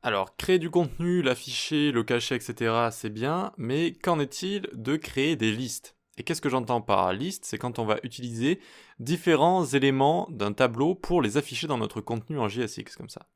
Alors, créer du contenu, l'afficher, le cacher, etc., c'est bien, mais qu'en est-il de créer des listes? Et qu'est-ce que j'entends par liste? C'est quand on va utiliser différents éléments d'un tableau pour les afficher dans notre contenu en JSX, comme ça.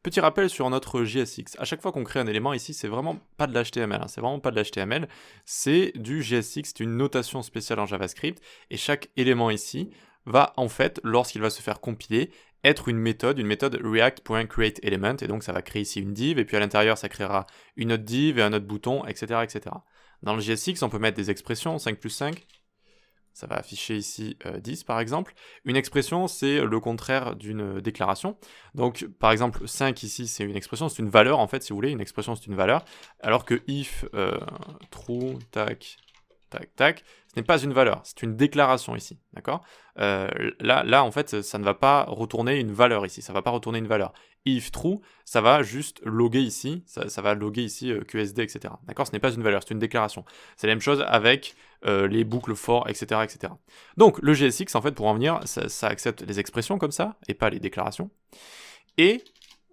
Petit rappel sur notre JSX. À chaque fois qu'on crée un élément ici, c'est vraiment pas de l'HTML, c'est vraiment pas de l'HTML, c'est du JSX, c'est une notation spéciale en JavaScript, et chaque élément ici va en fait, lorsqu'il va se faire compiler, être une méthode react.createElement, et donc ça va créer ici une div, et puis à l'intérieur ça créera une autre div et un autre bouton, etc. etc. Dans le JSX, on peut mettre des expressions, 5 plus 5, ça va afficher ici 10 par exemple. Une expression, c'est le contraire d'une déclaration. Donc par exemple 5 ici, c'est une expression, c'est une valeur en fait, si vous voulez, une expression c'est une valeur, alors que if true, tac, tac, tac, ce n'est pas une valeur, c'est une déclaration ici, d'accord? Là, en fait, ça ne va pas retourner une valeur ici, ça va pas retourner une valeur. If true, ça va juste loguer ici, ça va loguer ici QSD, etc. D'accord? Ce n'est pas une valeur, c'est une déclaration. C'est la même chose avec les boucles for, etc., etc. Donc, le JSX, en fait, pour en venir, ça accepte les expressions comme ça, et pas les déclarations. Et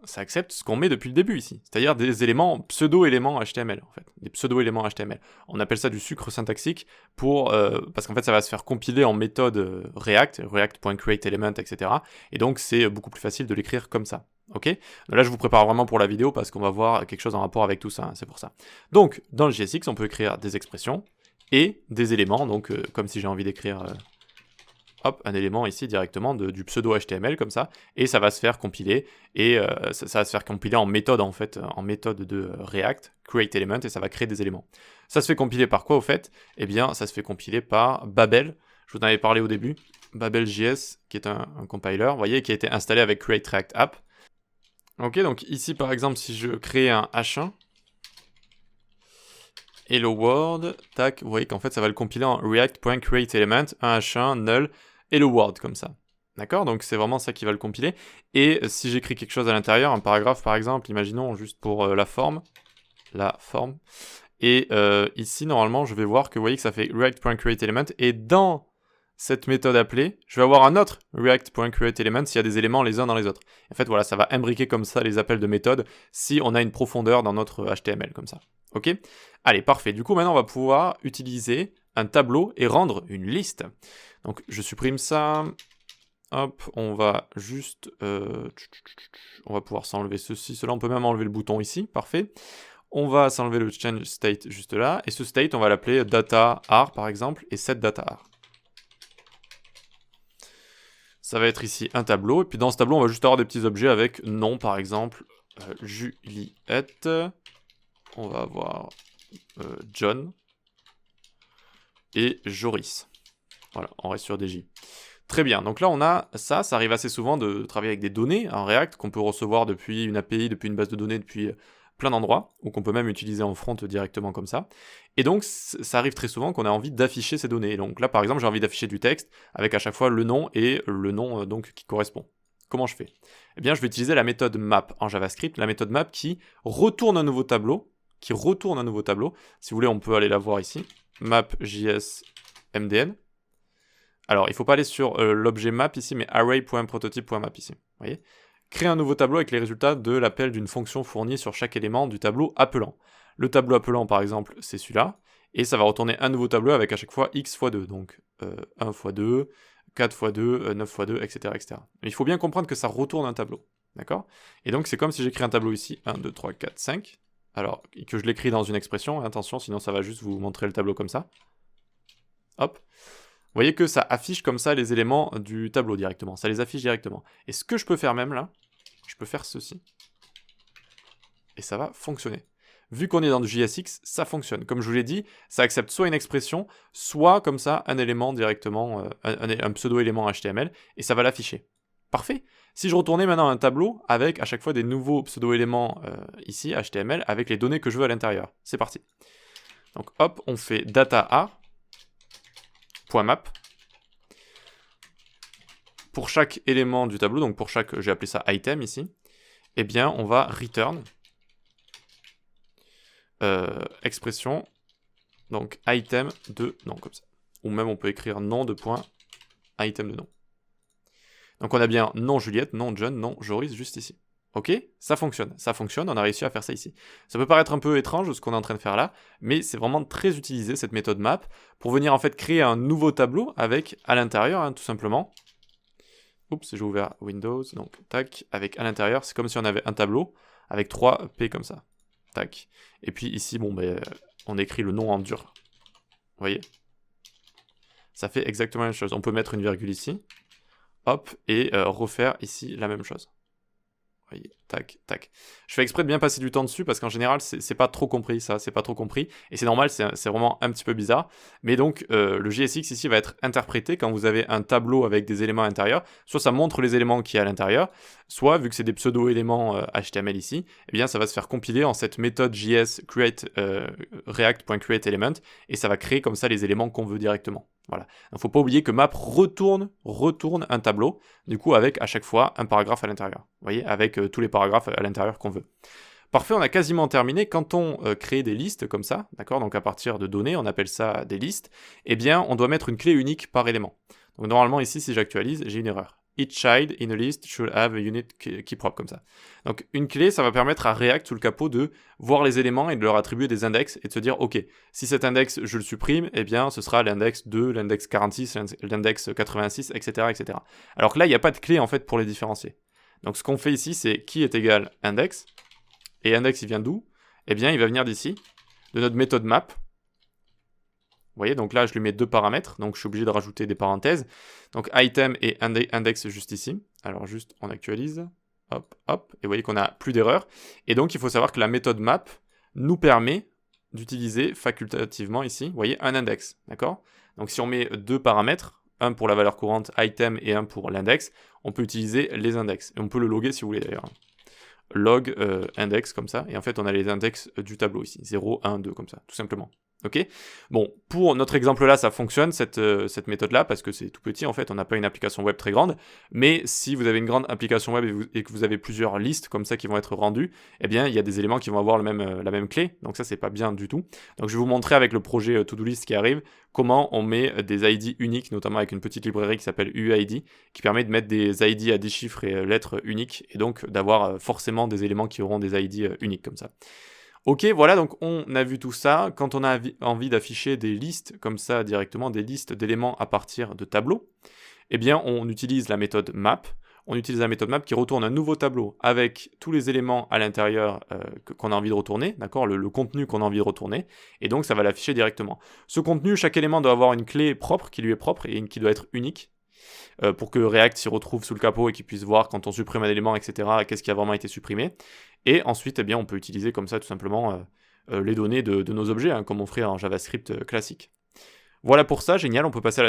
ça accepte ce qu'on met depuis le début ici, c'est-à-dire des éléments, pseudo-éléments HTML, en fait, des pseudo-éléments HTML. On appelle ça du sucre syntaxique parce qu'en fait ça va se faire compiler en méthode React, react.createElement, etc. Et donc c'est beaucoup plus facile de l'écrire comme ça. Ok? Donc là je vous prépare vraiment pour la vidéo parce qu'on va voir quelque chose en rapport avec tout ça, hein, c'est pour ça. Donc dans le JSX on peut écrire des expressions et des éléments, donc comme si j'ai envie d'écrire hop, un élément ici directement du pseudo HTML comme ça, et ça va se faire compiler, et ça va se faire compiler en méthode en fait, en méthode de React, createElement, et ça va créer des éléments. Ça se fait compiler par quoi au fait? Eh bien, ça se fait compiler par Babel, je vous en avais parlé au début, Babel.js, qui est un compiler, vous voyez, qui a été installé avec Create React App. Ok, donc ici par exemple, si je crée un H1, hello world, tac, vous voyez qu'en fait ça va le compiler en react.createElement, un H1, null, hello world, comme ça. D'accord? Donc c'est vraiment ça qui va le compiler. Et si j'écris quelque chose à l'intérieur, un paragraphe par exemple, imaginons juste pour la forme, et ici normalement je vais voir que vous voyez que ça fait react.createElement, et dans cette méthode appelée, je vais avoir un autre react.createElement s'il y a des éléments les uns dans les autres. En fait voilà, ça va imbriquer comme ça les appels de méthode si on a une profondeur dans notre HTML comme ça. Ok? Allez, parfait. Du coup, maintenant, on va pouvoir utiliser un tableau et rendre une liste. Donc, je supprime ça. Hop, on va juste... on va pouvoir s'enlever ceci, cela. On peut même enlever le bouton ici. Parfait. On va s'enlever le change state juste là. Et ce state, on va l'appeler data_ar, par exemple, et set data_ar. Ça va être ici un tableau. Et puis, dans ce tableau, on va juste avoir des petits objets avec nom, par exemple, Juliette. On va avoir... John et Joris. Voilà, on reste sur DJ. Très bien, donc là on a ça arrive assez souvent de travailler avec des données en React qu'on peut recevoir depuis une API, depuis une base de données, depuis plein d'endroits, ou qu'on peut même utiliser en front directement comme ça. Et donc ça arrive très souvent qu'on a envie d'afficher ces données. Donc là par exemple j'ai envie d'afficher du texte avec à chaque fois le nom et le nom donc qui correspond. Comment je fais? Eh bien je vais utiliser la méthode map en JavaScript, la méthode map qui retourne un nouveau tableau. Si vous voulez, on peut aller la voir ici. Map.js MDN. Alors, il ne faut pas aller sur l'objet map ici, mais array.prototype.map ici. Vous voyez? Créer un nouveau tableau avec les résultats de l'appel d'une fonction fournie sur chaque élément du tableau appelant. Le tableau appelant, par exemple, c'est celui-là. Et ça va retourner un nouveau tableau avec à chaque fois x fois 2. Donc 1 fois 2, 4 fois 2, 9 fois 2, etc., etc. Mais il faut bien comprendre que ça retourne un tableau. D'accord? Et donc, c'est comme si j'écris un tableau ici. 1, 2, 3, 4, 5. Alors, que je l'écris dans une expression, attention, sinon ça va juste vous montrer le tableau comme ça. Hop. Vous voyez que ça affiche comme ça les éléments du tableau directement. Ça les affiche directement. Et ce que je peux faire même là, je peux faire ceci. Et ça va fonctionner. Vu qu'on est dans du JSX, ça fonctionne. Comme je vous l'ai dit, ça accepte soit une expression, soit comme ça un élément directement, un pseudo-élément HTML, et ça va l'afficher. Parfait. Si je retournais maintenant un tableau avec à chaque fois des nouveaux pseudo-éléments ici, HTML, avec les données que je veux à l'intérieur. C'est parti. Donc hop, on fait data_a.map. Pour chaque élément du tableau, donc pour chaque, j'ai appelé ça item ici, eh bien on va return expression, donc item de nom, comme ça. Ou même on peut écrire nom de point item de nom. Donc on a bien nom Juliette, nom John, nom Joris juste ici. Ok, ça fonctionne, on a réussi à faire ça ici. Ça peut paraître un peu étrange ce qu'on est en train de faire là, mais c'est vraiment très utilisé cette méthode map pour venir en fait créer un nouveau tableau avec à l'intérieur, tout simplement. Oups, j'ai ouvert Windows, donc tac, avec à l'intérieur, c'est comme si on avait un tableau avec 3 P comme ça. Tac. Et puis ici, bon, ben, on écrit le nom en dur. Vous voyez? Ça fait exactement la même chose. On peut mettre une virgule ici, hop, et refaire ici la même chose. Voyez, tac, tac. Je fais exprès de bien passer du temps dessus parce qu'en général, c'est pas trop compris, ça, c'est pas trop compris. Et c'est normal, c'est vraiment un petit peu bizarre. Mais donc, le JSX ici va être interprété quand vous avez un tableau avec des éléments intérieurs. Soit ça montre les éléments qui y a à l'intérieur, soit, vu que c'est des pseudo-éléments HTML ici, eh bien, ça va se faire compiler en cette méthode JS create react.createElement et ça va créer comme ça les éléments qu'on veut directement. Voilà. Il ne faut pas oublier que map retourne un tableau, du coup avec à chaque fois un paragraphe à l'intérieur. Vous voyez, avec tous les paragraphes à l'intérieur qu'on veut. Parfait, on a quasiment terminé. Quand on crée des listes comme ça, d'accord, donc à partir de données, on appelle ça des listes, eh bien on doit mettre une clé unique par élément. Donc normalement ici, si j'actualise, j'ai une erreur. Each child in a list should have a unit key prop, comme ça. Donc une clé, ça va permettre à React sous le capot de voir les éléments et de leur attribuer des index et de se dire, ok, si cet index je le supprime, eh bien ce sera l'index 2, l'index 46, l'index 86, etc., etc. Alors que là, il n'y a pas de clé en fait pour les différencier. Donc ce qu'on fait ici, c'est qui est égal index, et index il vient d'où? Eh bien il va venir d'ici, de notre méthode map. Vous voyez, donc là, je lui mets 2 paramètres, donc je suis obligé de rajouter des parenthèses. Donc item et index juste ici. Alors juste, on actualise. Hop, hop. Et vous voyez qu'on n'a plus d'erreur. Et donc, il faut savoir que la méthode map nous permet d'utiliser facultativement ici, vous voyez, un index. D'accord? Donc si on met 2 paramètres, un pour la valeur courante item et un pour l'index, on peut utiliser les index. Et on peut le loguer si vous voulez d'ailleurs. Log index comme ça. Et en fait, on a les index du tableau ici. 0, 1, 2 comme ça, tout simplement. Ok, bon, pour notre exemple là, ça fonctionne cette méthode là parce que c'est tout petit en fait, on n'a pas une application web très grande. Mais si vous avez une grande application web et que vous avez plusieurs listes comme ça qui vont être rendues, eh bien il y a des éléments qui vont avoir la même clé, donc ça c'est pas bien du tout. Donc je vais vous montrer avec le projet To-Do List qui arrive comment on met des ID uniques, notamment avec une petite librairie qui s'appelle UID, qui permet de mettre des ID à 10 chiffres et lettres uniques et donc d'avoir forcément des éléments qui auront des ID uniques comme ça. Ok, voilà, donc on a vu tout ça. Quand on a envie d'afficher des listes comme ça directement, des listes d'éléments à partir de tableaux, eh bien on utilise la méthode map. On utilise la méthode map qui retourne un nouveau tableau avec tous les éléments à l'intérieur qu'on a envie de retourner, d'accord, le contenu qu'on a envie de retourner, et donc ça va l'afficher directement. Ce contenu, chaque élément doit avoir une clé propre, qui lui est propre, et qui doit être unique, pour que React s'y retrouve sous le capot et qu'il puisse voir quand on supprime un élément, etc., qu'est-ce qui a vraiment été supprimé. Et ensuite, eh bien, on peut utiliser comme ça tout simplement les données de nos objets, comme on ferait en JavaScript classique. Voilà pour ça, génial, on peut passer à la suite.